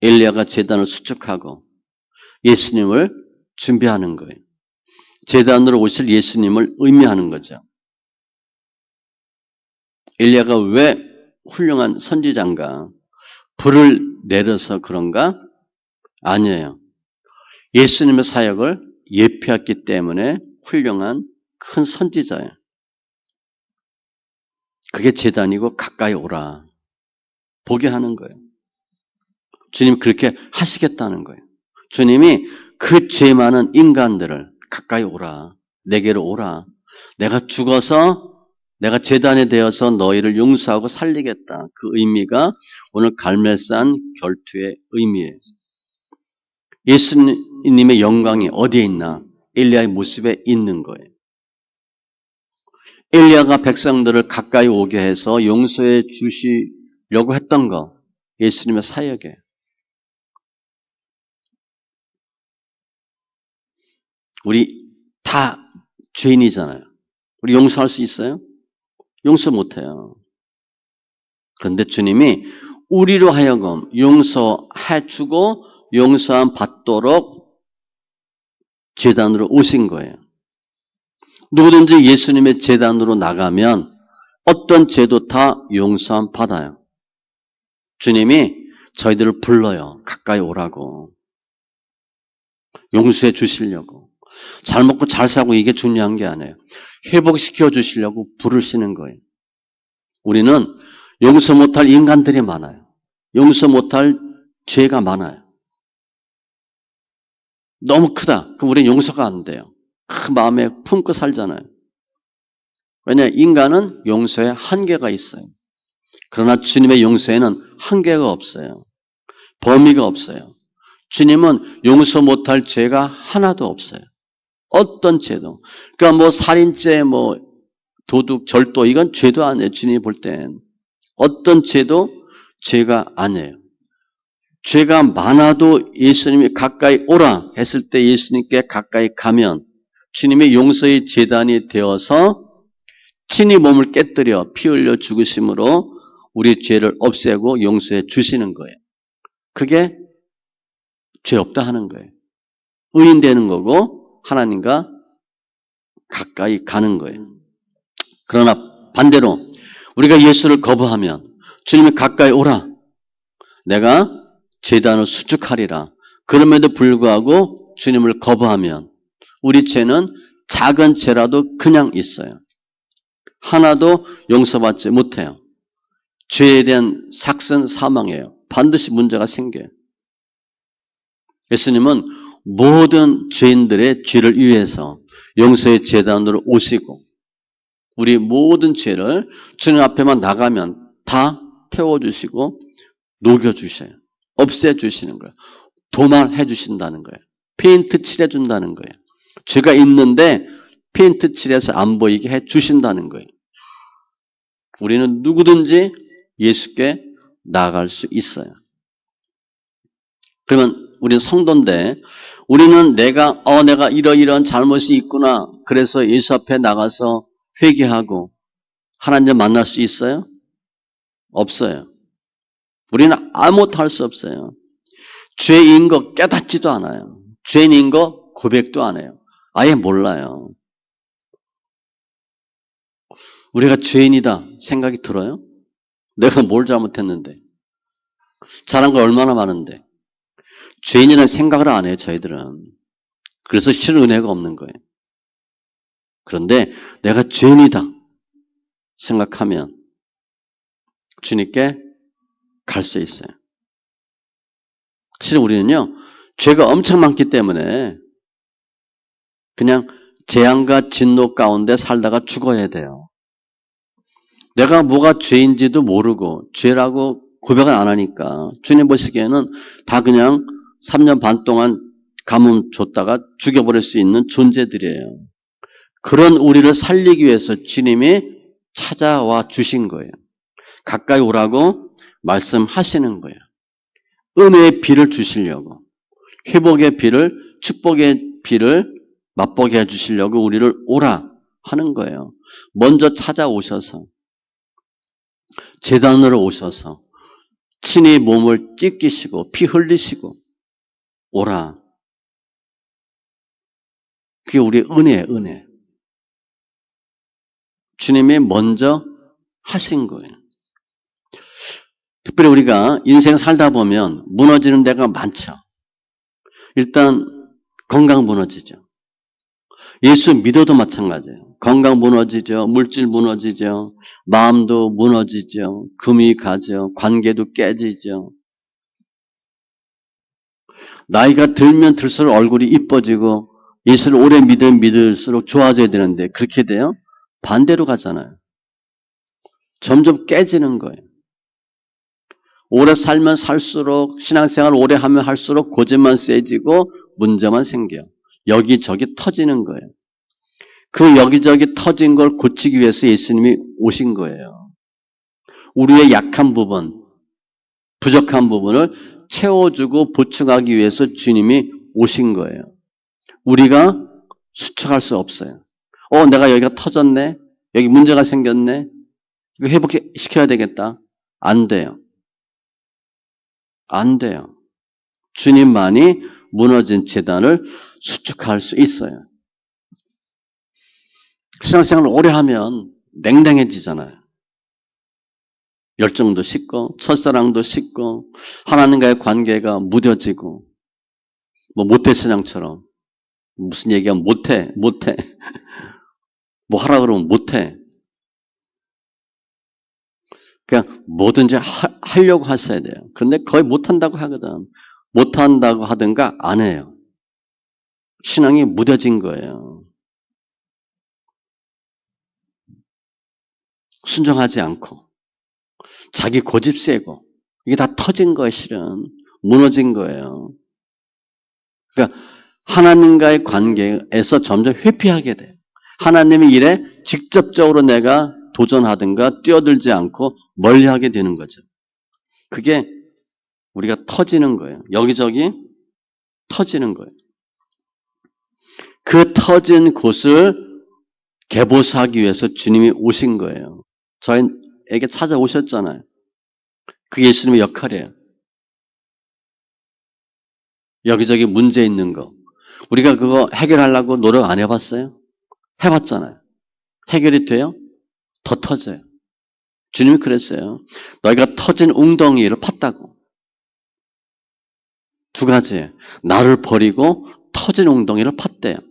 엘리야가 제단을 수축하고 예수님을 준비하는 거예요. 제단으로 오실 예수님을 의미하는 거죠. 엘리야가 왜 훌륭한 선지자인가? 불을 내려서 그런가? 아니에요. 예수님의 사역을 예표했기 때문에 훌륭한 큰 선지자예요. 그게 제단이고 가까이 오라. 보게 하는 거예요. 주님 그렇게 하시겠다는 거예요. 주님이 그 죄 많은 인간들을 가까이 오라. 내게로 오라. 내가 죽어서 내가 제단에 되어서 너희를 용서하고 살리겠다. 그 의미가 오늘 갈멜산 결투의 의미예요. 예수님의 영광이 어디에 있나? 엘리야의 모습에 있는 거예요. 엘리야가 백성들을 가까이 오게 해서 용서해 주시려고 했던 거, 예수님의 사역이에요. 우리 다 죄인이잖아요. 우리 용서할 수 있어요? 용서 못해요. 그런데 주님이 우리로 하여금 용서해주고 용서함 받도록 제단으로 오신 거예요. 누구든지 예수님의 제단으로 나가면 어떤 죄도 다 용서함 받아요. 주님이 저희들을 불러요. 가까이 오라고. 용서해 주시려고. 잘 먹고 잘 사고 이게 중요한 게 아니에요. 회복시켜 주시려고 부르시는 거예요. 우리는 용서 못할 인간들이 많아요. 용서 못할 죄가 많아요. 너무 크다. 그럼 우리는 용서가 안 돼요. 그 마음에 품고 살잖아요. 왜냐? 인간은 용서에 한계가 있어요. 그러나 주님의 용서에는 한계가 없어요. 범위가 없어요. 주님은 용서 못할 죄가 하나도 없어요. 어떤 죄도. 그러니까 뭐 살인죄, 뭐 도둑, 절도 이건 죄도 아니에요. 주님이 볼 땐. 어떤 죄도 죄가 아니에요. 죄가 많아도 예수님이 가까이 오라 했을 때 예수님께 가까이 가면 주님의 용서의 제단이 되어서 친히 몸을 깨뜨려 피 흘려 죽으심으로 우리 죄를 없애고 용서해 주시는 거예요. 그게 죄 없다 하는 거예요. 의인 되는 거고 하나님과 가까이 가는 거예요. 그러나 반대로 우리가 예수를 거부하면 주님이 가까이 오라. 내가 제단을 수축하리라. 그럼에도 불구하고 주님을 거부하면 우리 죄는 작은 죄라도 그냥 있어요. 하나도 용서받지 못해요. 죄에 대한 삭선 사망이에요. 반드시 문제가 생겨요. 예수님은 모든 죄인들의 죄를 위해서 용서의 제단으로 오시고 우리 모든 죄를 주님 앞에만 나가면 다 태워주시고 녹여주셔요. 없애주시는 거예요. 도말해 주신다는 거예요. 페인트 칠해준다는 거예요. 죄가 있는데 페인트 칠해서 안 보이게 해주신다는 거예요. 우리는 누구든지 예수께 나아갈 수 있어요. 그러면 우리는 성도인데 우리는 내가 이러이러한 잘못이 있구나. 그래서 예수 앞에 나가서 회개하고 하나님 만날 수 있어요? 없어요. 우리는 아무것도 할 수 없어요. 죄인 거 깨닫지도 않아요. 죄인인 거 고백도 안 해요. 아예 몰라요. 우리가 죄인이다 생각이 들어요? 내가 뭘 잘못했는데. 잘한 거 얼마나 많은데. 죄인이라는 생각을 안 해요, 저희들은. 그래서 실은 은혜가 없는 거예요. 그런데 내가 죄인이다 생각하면 주님께 갈 수 있어요. 실은 우리는요, 죄가 엄청 많기 때문에 그냥 재앙과 진노 가운데 살다가 죽어야 돼요. 내가 뭐가 죄인지도 모르고 죄라고 고백을 안 하니까 주님 보시기에는 다 그냥 3년 반 동안 가뭄 줬다가 죽여버릴 수 있는 존재들이에요. 그런 우리를 살리기 위해서 주님이 찾아와 주신 거예요. 가까이 오라고 말씀하시는 거예요. 은혜의 비를 주시려고, 회복의 비를, 축복의 비를 맛보게 해주시려고 우리를 오라 하는 거예요. 먼저 찾아오셔서, 제단으로 오셔서 친히 몸을 찢기시고 피 흘리시고 오라. 그게 우리의 은혜예요, 은혜. 주님이 먼저 하신 거예요. 특별히 우리가 인생 살다 보면 무너지는 데가 많죠. 일단 건강 무너지죠. 예수 믿어도 마찬가지예요. 건강 무너지죠. 물질 무너지죠. 마음도 무너지죠. 금이 가죠. 관계도 깨지죠. 나이가 들면 들수록 얼굴이 이뻐지고 예수를 오래 믿으면 믿을수록 좋아져야 되는데 그렇게 돼요? 반대로 가잖아요. 점점 깨지는 거예요. 오래 살면 살수록 신앙생활 오래 하면 할수록 고집만 세지고 문제만 생겨요. 여기저기 터지는 거예요. 그 여기저기 터진 걸 고치기 위해서 예수님이 오신 거예요. 우리의 약한 부분, 부족한 부분을 채워주고 보충하기 위해서 주님이 오신 거예요. 우리가 수척할 수 없어요. 내가 여기가 터졌네? 여기 문제가 생겼네? 이거 회복시켜야 되겠다. 안 돼요. 안 돼요. 주님만이 무너진 재단을 수축할 수 있어요. 신앙생활을 오래 하면 냉랭해지잖아요. 열정도 식고 첫사랑도 식고 하나님과의 관계가 무뎌지고 모태신앙처럼 무슨 얘기하면 못해 뭐 하라 그러면 못해. 그냥 뭐든지 하려고 하셔야 돼요. 그런데 거의 못한다고 하거든. 못한다고 하든가 안 해요. 신앙이 무뎌진 거예요. 순종하지 않고 자기 고집 세고 이게 다 터진 거예요. 실은 무너진 거예요. 그러니까 하나님과의 관계에서 점점 회피하게 돼요. 하나님의 일에 직접적으로 내가 도전하든가 뛰어들지 않고 멀리하게 되는 거죠. 그게 우리가 터지는 거예요. 여기저기 터지는 거예요. 그 터진 곳을 개보수하기 위해서 주님이 오신 거예요. 저희에게 찾아오셨잖아요. 그게 예수님의 역할이에요. 여기저기 문제 있는 거. 우리가 그거 해결하려고 노력 안 해봤어요? 해봤잖아요. 해결이 돼요? 더 터져요. 주님이 그랬어요. 너희가 터진 웅덩이를 팠다고. 두 가지예요. 나를 버리고 터진 웅덩이를 팠대요.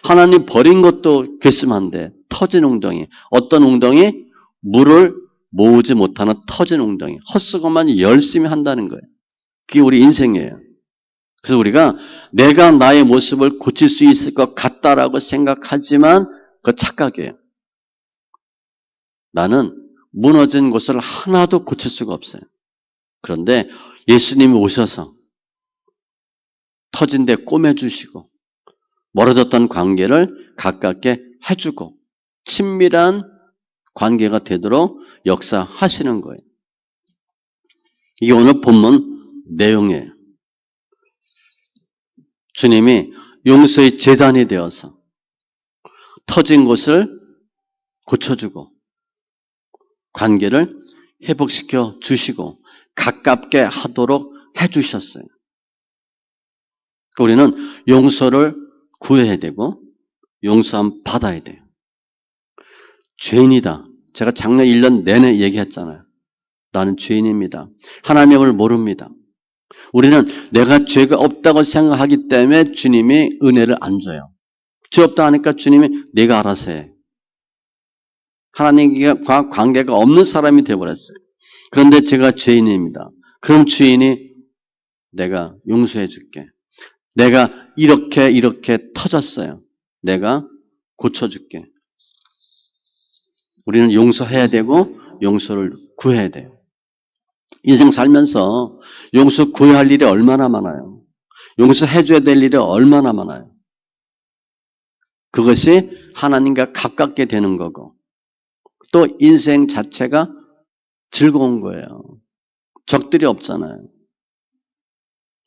하나님 버린 것도 괘씸한데 터진 웅덩이. 어떤 웅덩이? 물을 모으지 못하는 터진 웅덩이. 헛수고만 열심히 한다는 거예요. 그게 우리 인생이에요. 그래서 우리가 내가 나의 모습을 고칠 수 있을 것 같다라고 생각하지만 그거 착각이에요. 나는 무너진 곳을 하나도 고칠 수가 없어요. 그런데 예수님이 오셔서 터진 데 꼬매주시고 멀어졌던 관계를 가깝게 해주고 친밀한 관계가 되도록 역사하시는 거예요. 이게 오늘 본문 내용이에요. 주님이 용서의 제단이 되어서 터진 곳을 고쳐주고 관계를 회복시켜 주시고 가깝게 하도록 해주셨어요. 우리는 용서를 구해야 되고 용서함 받아야 돼요. 죄인이다. 제가 작년 1년 내내 얘기했잖아요. 나는 죄인입니다. 하나님을 모릅니다. 우리는 내가 죄가 없다고 생각하기 때문에 주님이 은혜를 안 줘요. 죄 없다 하니까 주님이 내가 알아서 해. 하나님과 관계가 없는 사람이 되어버렸어요. 그런데 제가 죄인입니다. 그럼 주인이 내가 용서해 줄게. 내가 이렇게 터졌어요. 내가 고쳐줄게. 우리는 용서해야 되고 용서를 구해야 돼요. 인생 살면서 용서 구해야 할 일이 얼마나 많아요. 용서해줘야 될 일이 얼마나 많아요. 그것이 하나님과 가깝게 되는 거고 또 인생 자체가 즐거운 거예요. 적들이 없잖아요.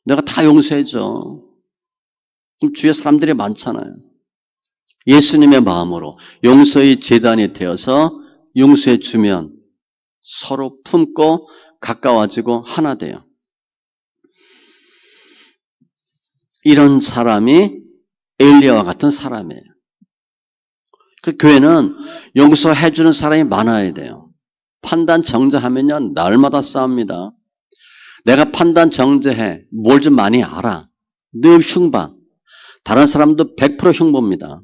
내가 다 용서해줘. 그럼 주위에 사람들이 많잖아요. 예수님의 마음으로 용서의 제단이 되어서 용서해 주면 서로 품고 가까워지고 하나 돼요. 이런 사람이 엘리야와 같은 사람이에요. 그 교회는 용서해 주는 사람이 많아야 돼요. 판단 정죄하면요 날마다 싸웁니다. 내가 판단 정죄해 뭘 좀 많이 알아. 늘 흉봐. 다른 사람도 100% 흉보입니다.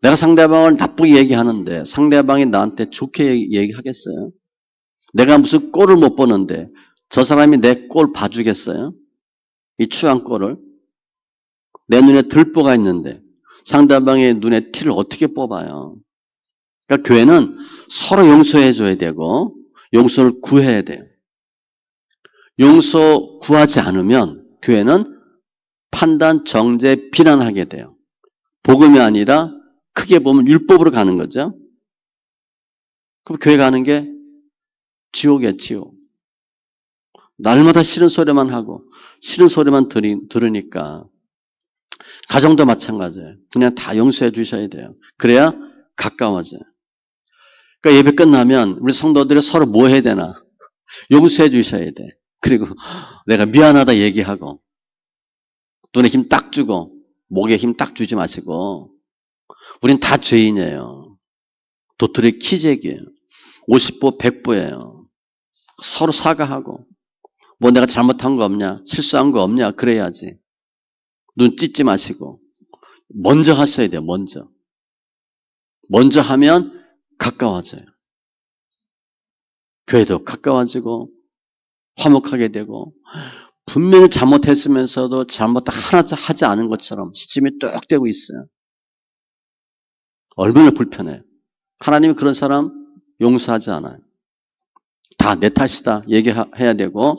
내가 상대방을 나쁘게 얘기하는데 상대방이 나한테 좋게 얘기하겠어요? 내가 무슨 꼴을 못 보는데 저 사람이 내 꼴 봐주겠어요? 이 추한 꼴을? 내 눈에 들보가 있는데 상대방의 눈에 티를 어떻게 뽑아요? 그러니까 교회는 서로 용서해 줘야 되고 용서를 구해야 돼요. 용서 구하지 않으면 교회는 판단, 정죄, 비난하게 돼요. 복음이 아니라 크게 보면 율법으로 가는 거죠. 그럼 교회 가는 게 지옥이야, 지옥. 날마다 싫은 소리만 하고 싫은 소리만 들으니까 가정도 마찬가지예요. 그냥 다 용서해 주셔야 돼요. 그래야 가까워져요. 그러니까 예배 끝나면 우리 성도들이 서로 뭐 해야 되나? 용서해 주셔야 돼. 그리고 내가 미안하다 얘기하고 눈에 힘 딱 주고 목에 힘 딱 주지 마시고 우린 다 죄인이에요. 도토리 키재기예요. 50보 100보예요. 서로 사과하고 뭐 내가 잘못한 거 없냐? 실수한 거 없냐? 그래야지. 눈 찢지 마시고 먼저 하셔야 돼요. 먼저 하면 가까워져요. 교회도 가까워지고 화목하게 되고 분명히 잘못했으면서도 잘못 하나 하지 않은 것처럼 시침이 뚝 떼고 있어요. 얼마나 불편해요. 하나님이 그런 사람 용서하지 않아요. 다 내 탓이다 얘기해야 되고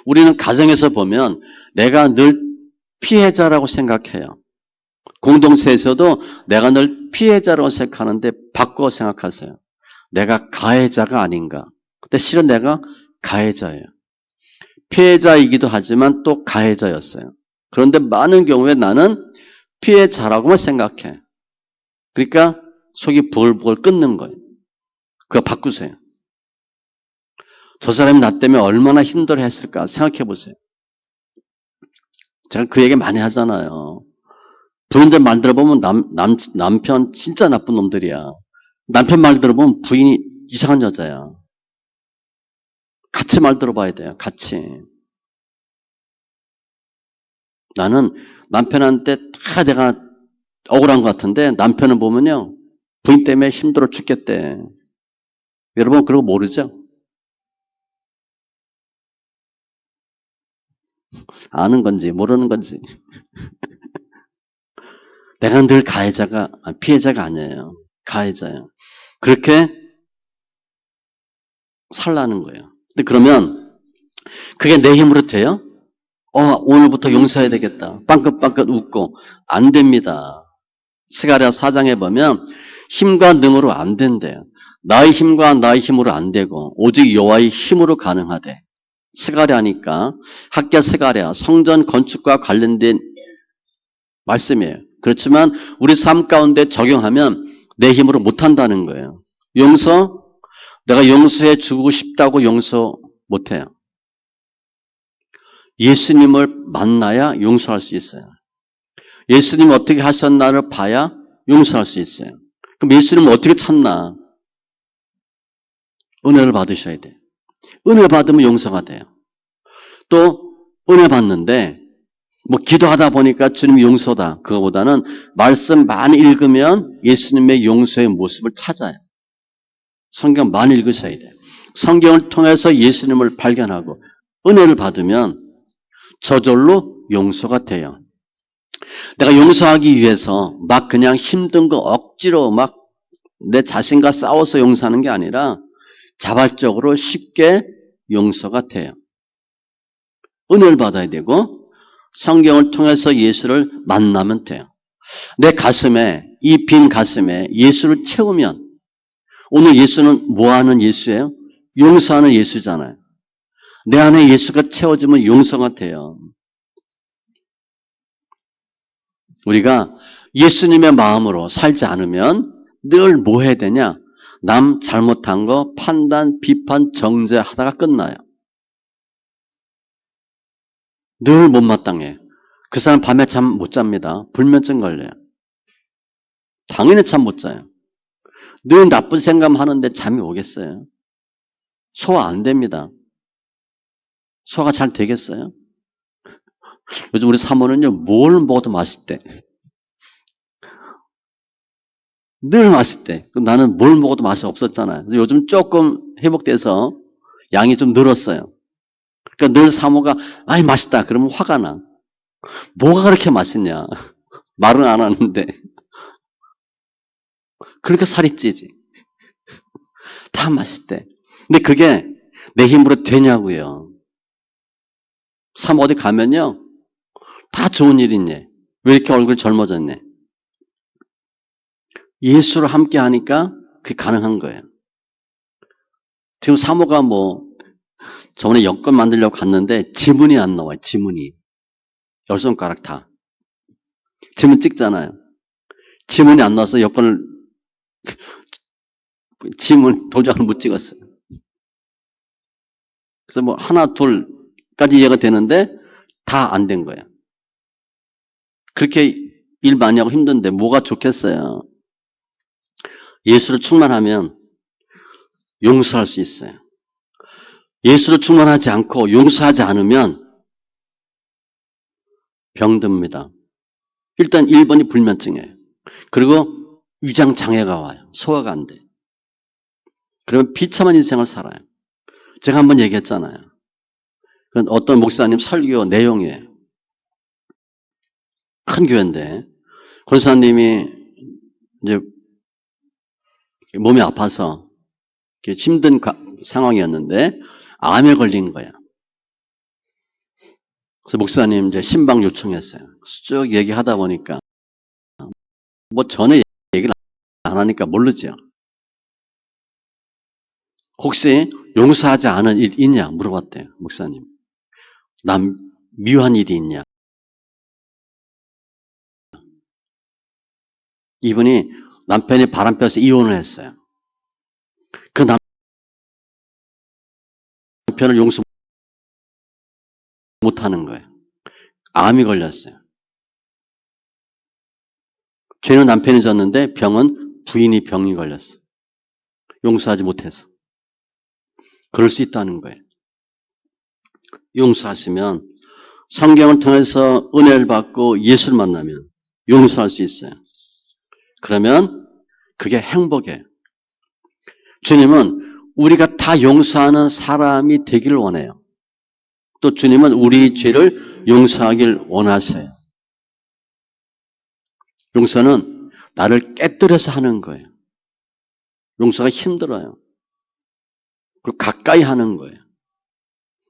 우리는 가정에서 보면 내가 늘 피해자라고 생각해요. 공동체에서도 내가 늘 피해자라고 생각하는데 바꿔 생각하세요. 내가 가해자가 아닌가. 근데 실은 내가 가해자예요. 피해자이기도 하지만 또 가해자였어요. 그런데 많은 경우에 나는 피해자라고만 생각해. 그러니까 속이 부글부글 끓는 거예요. 그거 바꾸세요. 저 사람이 나 때문에 얼마나 힘들어 했을까 생각해 보세요. 제가 그 얘기 많이 하잖아요. 부인들 말 들어보면 남편 진짜 나쁜 놈들이야. 남편 말 들어보면 부인이 이상한 여자야. 같이 말 들어봐야 돼요. 같이. 나는 남편한테 다 내가 억울한 것 같은데 남편은 보면요. 부인 때문에 힘들어 죽겠대. 여러분 그런 거 모르죠? 아는 건지 모르는 건지. 내가 늘 피해자가 아니에요. 가해자예요. 그렇게 살라는 거예요. 근데 그러면 그게 내 힘으로 돼요? 오늘부터 용서해야 되겠다. 빵긋빵긋 웃고 안 됩니다. 스가랴 4장에 보면 힘과 능으로 안 된대요. 나의 힘과 나의 힘으로 안 되고 오직 여호와의 힘으로 가능하대. 스가랴니까 학교 스가랴 성전 건축과 관련된 말씀이에요. 그렇지만 우리 삶 가운데 적용하면 내 힘으로 못한다는 거예요. 내가 용서해 주고 싶다고 용서 못해요. 예수님을 만나야 용서할 수 있어요. 예수님이 어떻게 하셨나를 봐야 용서할 수 있어요. 그럼 예수님을 어떻게 찾나? 은혜를 받으셔야 돼요. 은혜 받으면 용서가 돼요. 또 은혜 받는데 뭐 기도하다 보니까 주님이 용서다. 그거보다는 말씀 많이 읽으면 예수님의 용서의 모습을 찾아요. 성경 많이 읽으셔야 돼요. 성경을 통해서 예수님을 발견하고 은혜를 받으면 저절로 용서가 돼요. 내가 용서하기 위해서 막 그냥 힘든 거 억지로 막 내 자신과 싸워서 용서하는 게 아니라 자발적으로 쉽게 용서가 돼요. 은혜를 받아야 되고 성경을 통해서 예수를 만나면 돼요. 내 가슴에 이 빈 가슴에 예수를 채우면 오늘 예수는 뭐 하는 예수예요? 용서하는 예수잖아요. 내 안에 예수가 채워지면 용서가 돼요. 우리가 예수님의 마음으로 살지 않으면 늘 뭐 해야 되냐? 남 잘못한 거 판단, 비판, 정죄하다가 끝나요. 늘 못마땅해. 그 사람 밤에 잠 못 잡니다. 불면증 걸려요. 당연히 잠 못 자요. 늘 나쁜 생각만 하는데 잠이 오겠어요? 소화 안 됩니다. 소화가 잘 되겠어요? 요즘 우리 사모는요, 뭘 먹어도 맛있대. 늘 맛있대. 나는 뭘 먹어도 맛이 없었잖아요. 요즘 조금 회복돼서 양이 좀 늘었어요. 그러니까 늘 사모가, 아이, 맛있다. 그러면 화가 나. 뭐가 그렇게 맛있냐. 말은 안 하는데. 그러니까 살이 찌지. 다 맛있대. 근데 그게 내 힘으로 되냐고요. 사모 어디 가면요. 다 좋은 일이네. 왜 이렇게 얼굴 젊어졌네. 예수를 함께 하니까 그게 가능한 거예요. 지금 사모가 저번에 여권 만들려고 갔는데 지문이 안 나와요. 지문이. 10손가락 다. 지문 찍잖아요. 지문이 안 나와서 여권을, 지문 도장을 못 찍었어요. 그래서 하나, 둘까지 이해가 되는데 다 안 된 거예요. 그렇게 일 많이 하고 힘든데 뭐가 좋겠어요. 예수를 충만하면 용서할 수 있어요. 예수로 충만하지 않고 용서하지 않으면 병듭니다. 일단 1번이 불면증이에요. 그리고 위장장애가 와요. 소화가 안 돼. 그러면 비참한 인생을 살아요. 제가 한번 얘기했잖아요. 그건 어떤 목사님 설교 내용이에요. 큰 교회인데 권사님이 이제 몸이 아파서 힘든 상황이었는데 암에 걸린 거야. 그래서 목사님 이제 신방 요청했어요. 쭉 얘기하다 보니까 전에 얘기를 안 하니까 모르죠. 혹시 용서하지 않은 일 있냐 물어봤대요. 목사님. 난 미워한 일이 있냐. 이분이 남편이 바람 펴서 이혼을 했어요. 그 남편을 용서 못하는 거예요. 암이 걸렸어요. 죄는 남편이 졌는데 병은 부인이 병이 걸렸어. 용서하지 못해서. 그럴 수 있다는 거예요. 용서하시면 성경을 통해서 은혜를 받고 예수를 만나면 용서할 수 있어요. 그러면 그게 행복이에요. 주님은 우리가 다 용서하는 사람이 되기를 원해요. 또 주님은 우리 죄를 용서하길 원하세요. 용서는 나를 깨뜨려서 하는 거예요. 용서가 힘들어요. 그리고 가까이 하는 거예요.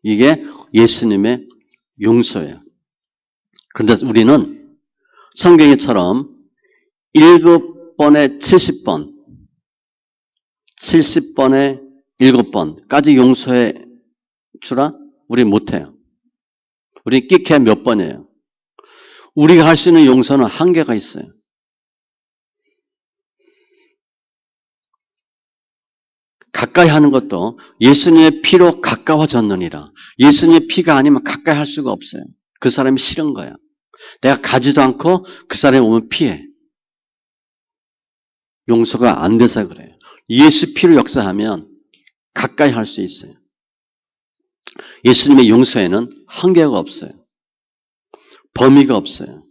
이게 예수님의 용서예요. 그런데 우리는 성경에처럼 7번에 70번, 70번에 7번까지 용서해 주라? 우리 못해요. 우리 끼케 몇 번이에요. 우리가 할 수 있는 용서는 한계가 있어요. 가까이 하는 것도 예수님의 피로 가까워졌느니라. 예수님의 피가 아니면 가까이 할 수가 없어요. 그 사람이 싫은 거야. 내가 가지도 않고 그 사람이 오면 피해. 용서가 안 돼서 그래요. 예수 피로 역사하면 가까이 할 수 있어요. 예수님의 용서에는 한계가 없어요. 범위가 없어요.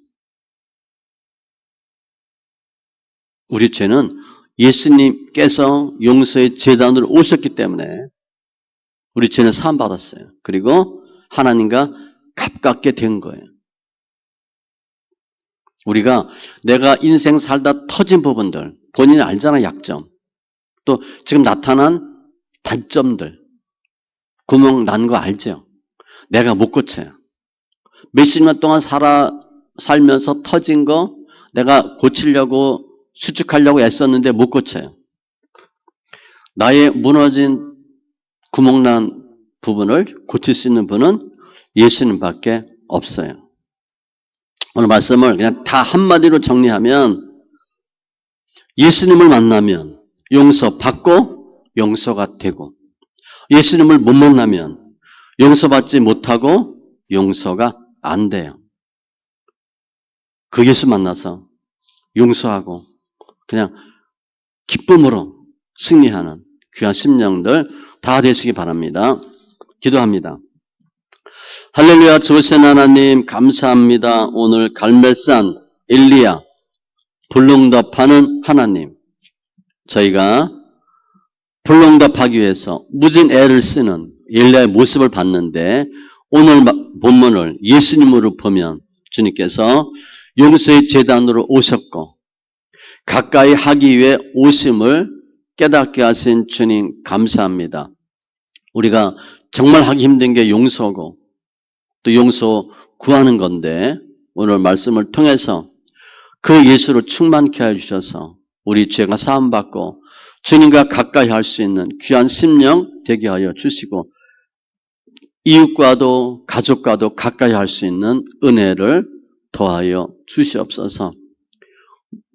우리 죄는 예수님께서 용서의 제단으로 오셨기 때문에 우리 죄는 사함받았어요. 그리고 하나님과 가깝게 된 거예요. 우리가 내가 인생 살다 터진 부분들, 본인이 알잖아, 약점. 또 지금 나타난 단점들, 구멍 난 거 알죠? 내가 못 고쳐요. 몇십 년 동안 살면서 터진 거 내가 고치려고 수축하려고 애썼는데 못 고쳐요. 나의 무너진 구멍난 부분을 고칠 수 있는 분은 예수님밖에 없어요. 오늘 말씀을 그냥 다 한마디로 정리하면 예수님을 만나면 용서받고 용서가 되고 예수님을 못 만나면 용서받지 못하고 용서가 안 돼요. 그 예수 만나서 용서하고 그냥 기쁨으로 승리하는 귀한 심령들 다 되시기 바랍니다. 기도합니다. 할렐루야, 조신 하나님 감사합니다. 오늘 갈멜산 엘리야 불응답하는 하나님, 저희가 불응답하기 위해서 무진 애를 쓰는 엘리야의 모습을 봤는데, 오늘 본문을 예수님으로 보면 주님께서 용서의 제단으로 오셨고 가까이 하기 위해 오심을 깨닫게 하신 주님 감사합니다. 우리가 정말 하기 힘든 게 용서고 또 용서 구하는 건데, 오늘 말씀을 통해서 그 예수로 충만케 해주셔서 우리 죄가 사함받고 주님과 가까이 할 수 있는 귀한 심령 되게 하여 주시고, 이웃과도 가족과도 가까이 할 수 있는 은혜를 더하여 주시옵소서.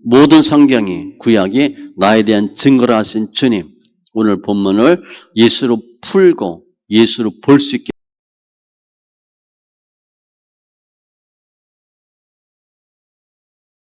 모든 성경이, 구약이 나에 대한 증거를 하신 주님, 오늘 본문을 예수로 풀고 예수로 볼 수 있게